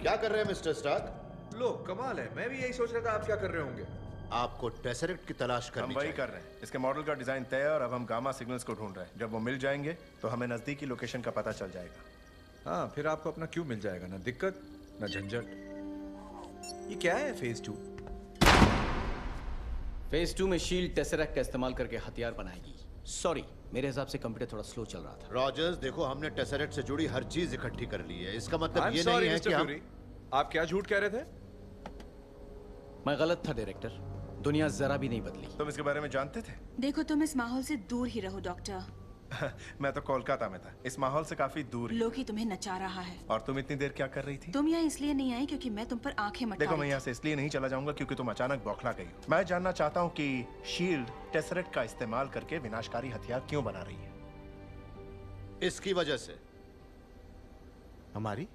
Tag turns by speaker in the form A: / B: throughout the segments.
A: क्या कर रहे हैं मिस्टर स्टार्क?
B: लो कमाल है, मैं भी यही सोच रहा था आप क्या कर रहे होंगे।
A: आपको टेसरेक्ट की तलाश करनी
C: हम वही
A: चाहिए।
C: कर रहे हैं। इसके मॉडल का डिजाइन तय है और अब हम गामा सिग्नल्स को ढूंढ रहे हैं। जब वो मिल जाएंगे तो हमें नजदीकी लोकेशन का पता चल जाएगा।
B: हाँ, फिर आपको अपना क्यों मिल जाएगा, ना दिक्कत ना झंझट। ये क्या है फेज 2?
D: फेज 2 में शील्ड टेसरेक्ट का इस्तेमाल करके हथियार बनाएगी। सॉरी, मेरे हिसाब से कंप्यूटर थोड़ा स्लो चल रहा था।
A: रॉजर्स, देखो हमने टेसरेक्ट से जुड़ी हर चीज इकट्ठी कर ली है। इसका मतलब
B: I'm
A: ये
B: sorry,
A: नहीं है
B: Mr.
A: कि
B: Fury, आप क्या झूठ कह रहे थे?
D: मैं गलत था डायरेक्टर, दुनिया जरा भी नहीं बदली।
C: तुम इसके बारे में जानते थे?
E: देखो, तुम इस माहौल से दूर ही रहो डॉक्टर।
C: मैं तो कोलकाता में था, इस माहौल से काफी दूर है।
E: लोकी तुम्हें नचा रहा है।
C: और तुम इतनी देर क्या कर रही थी?
E: तुम यहाँ इसलिए नहीं आई क्योंकि मैं तुम पर आंखें मटका
C: देखो, मैं
E: रही
C: यहाँ से इसलिए नहीं चला जाऊंगा क्योंकि तुम अचानक बौखला गई हो। मैं जानना चाहता हूँ कि शील्ड टेसरेक्ट का इस्तेमाल करके विनाशकारी हथियार क्यों बना रही है।
A: इसकी वजह से।
F: हमारी?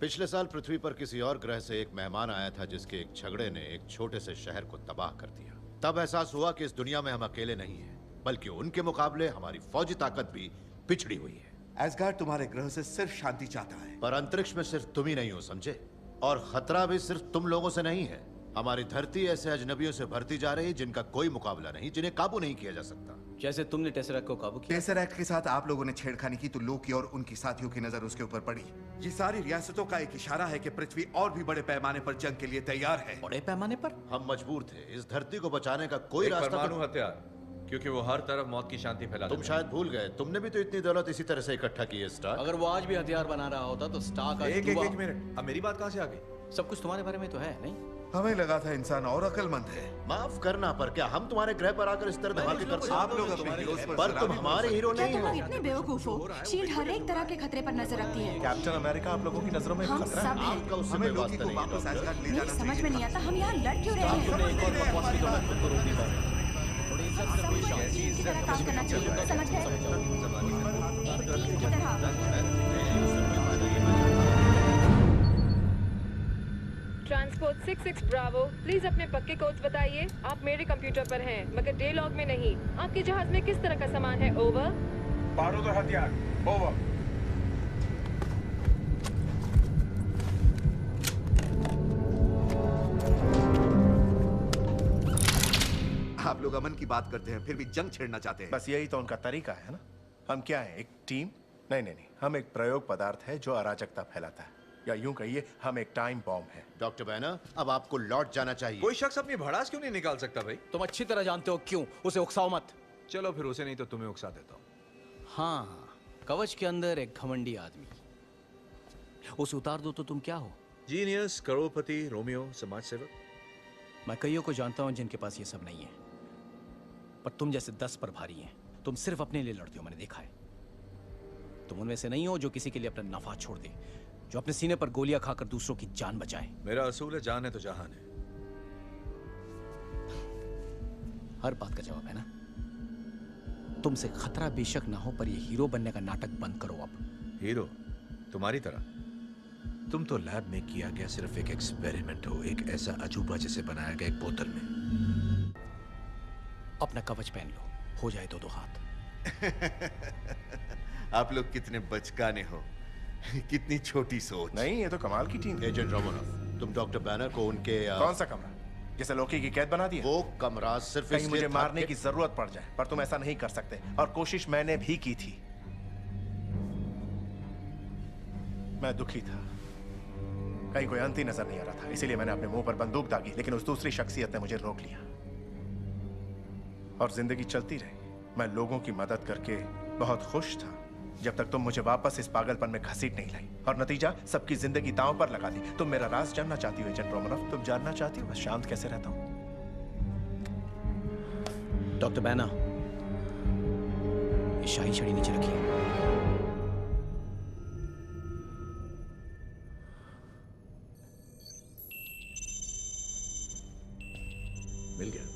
A: पिछले साल पृथ्वी पर किसी और ग्रह से एक मेहमान आया था जिसके एक झगड़े ने एक छोटे से शहर को तबाह कर दिया। तब एहसास हुआ कि इस दुनिया में हम अकेले नहीं हैं, बल्कि उनके मुकाबले हमारी फौजी ताकत भी पिछड़ी हुई है।
F: एसगार्ड तुम्हारे ग्रह से सिर्फ शांति चाहता है।
A: पर अंतरिक्ष में सिर्फ तुम ही नहीं हो, समझे? और खतरा भी सिर्फ तुम लोगों से नहीं है। हमारी धरती ऐसे अजनबियों से भरती जा रही जिनका कोई मुकाबला नहीं, जिन्हें काबू नहीं किया जा सकता।
D: जैसे तुमने टेसरेक्ट को काबू किया।
F: टेसरेक्ट के साथ आप लोगों ने छेड़खानी की तो लोकी और उनकी साथियों की नजर उसके ऊपर पड़ी। ये सारी रियासतों का एक इशारा है कि पृथ्वी और भी बड़े पैमाने पर जंग के लिए तैयार है।
D: बड़े पैमाने पर?
A: हम मजबूर थे। इस धरती को बचाने का कोई
B: एक
A: रास्ता
B: परमाणु हथियार, क्योंकि वो हर तरफ मौत की शांति फैलाता
A: तुम शायद भूल गए, तुमने भी तो इतनी दौलत इसी तरह से इकट्ठा की है स्टार्क।
D: अगर वो आज भी हथियार बना रहा होता तो स्टार्क आज
B: एक
D: डूबा।
B: मिनट, अब मेरी बात कहाँ से आ गई?
D: सब कुछ तुम्हारे बारे में तो है नहीं?
F: हमें लगा था इंसान और अक्लमंद है।
A: माफ करना, पर क्या हम तुम्हारे ग्रह पर आकर इस तरह धमाके कर सकते?
F: आप लोग अपने हीरोज
A: पर तुम हमारे हीरो
E: क्या
A: नहीं
E: तुम
A: हो।
E: लोग इतने बेवकूफ हो? शील्ड हर एक तरह के खतरे पर नजर रखती है।
C: कैप्टन अमेरिका आप लोगों की नजरों में
E: हम
C: खतरा है।
E: सब हैं।
A: आपका उससे
F: हमें
A: कोई
F: लोकी
A: वास्ता
F: को
A: नहीं है,
F: वापस
A: डॉक्टर।
F: एसगार्ड ले
E: मेरी
F: जाना
E: समझ में
F: चाहिए।
E: नहीं आता हम यहाँ लड़ क्यों रहे हैं?
D: तुमने एक और बकवास की दौलत खुद को रोक दी था। थोड़ी इज्जत से पेश आओ।
E: टीम की तरह काम करना चाहिए, समझ गए? एक टीम की तरह।
G: ट्रांसपोर्ट 66 ब्रावो, प्लीज अपने पक्के कोड्स बताइए। आप मेरे कंप्यूटर पर हैं, मगर डे लॉग में नहीं। आपके जहाज में किस तरह का सामान है? ओवर।
C: बारूद और हथियार, ओवर।
F: आप लोग अमन की बात करते हैं फिर भी जंग छेड़ना चाहते हैं।
C: बस यही तो उनका तरीका है ना। हम क्या हैं, एक टीम? नहीं नहीं नहीं, हम एक प्रयोग पदार्थ है जो अराजकता फैलाता है, या यूं कहिए हम एक टाइम बॉम्ब है।
A: डॉक्टर बैनर, अब आपको लौट जाना चाहिए।
B: कोई शख्स अपनी भड़ास क्यों नहीं निकाल सकता भाई?
D: तुम अच्छी तरह जानते हो क्यों। उसे उकसाओ मत।
B: चलो फिर उसे नहीं तो तुम्हें उकसा देता हूँ।
D: हाँ, कवच के अंदर एक घमंडी आदमी, उसे उतार दो तो तुम क्या हो?
B: जीनियस, करोड़पति, रोमियो, समाज सेवक।
D: मैं कईयों को जानता हूं जिनके पास ये सब नहीं है, पर तुम जैसे 10 पर भारी हैं। तुम सिर्फ अपने लिए लड़ते हो, मैंने देखा है। तुम उनमें से नहीं हो जो किसी के लिए अपना नफा छोड़ दे, जो अपने सीने पर गोलियां खाकर दूसरों की जान बचाए।
B: मेरा असूल है, जान है तो जहान है।
D: हर बात का जवाब है ना। तुमसे खतरा बेशक ना हो, पर ये हीरो बनने का नाटक बंद करो अब।
B: हीरो तुम्हारी तरह? तुम तो लैब में किया गया सिर्फ एक एक्सपेरिमेंट हो, एक ऐसा अजूबा जिसे बनाया गया एक बोतल में।
D: अपना कवच पहन लो, हो जाए दो हाथ।
F: आप लोग कितने बचकाने हो, कितनी छोटी सोच।
C: नहीं, ये तो कमाल की टीम है।
A: एजेंट रोमनोव, तुम डॉक्टर बैनर को उनके
C: कौन सा कमरा जिसे लोकी की कैद बना दिया?
A: वो कमरा सिर्फ
C: कहीं
A: इसलिए
C: मुझे
A: था
C: मारने
A: कि-
C: की जरूरत पड़ जाए, पर तुम ऐसा नहीं कर सकते, और कोशिश मैंने भी की थी। मैं दुखी था, कहीं कोई अंत ही नजर नहीं आ रहा था, इसीलिए मैंने अपने मुंह पर बंदूक दागी, लेकिन उस दूसरी शख्सियत ने मुझे रोक लिया और जिंदगी चलती रही। मैं लोगों की मदद करके बहुत खुश था, जब तक तुम मुझे वापस इस पागलपन में घसीट नहीं लाई, और नतीजा सबकी जिंदगी दांव पर लगा दी। तुम मेरा राज जानना चाहती हो एजेंट रोमनोव? तुम जानना चाहती हो मैं शांत कैसे रहता हूं?
D: डॉक्टर बैनर, ये शाही छड़ी नीचे रखिए।
B: मिल गया।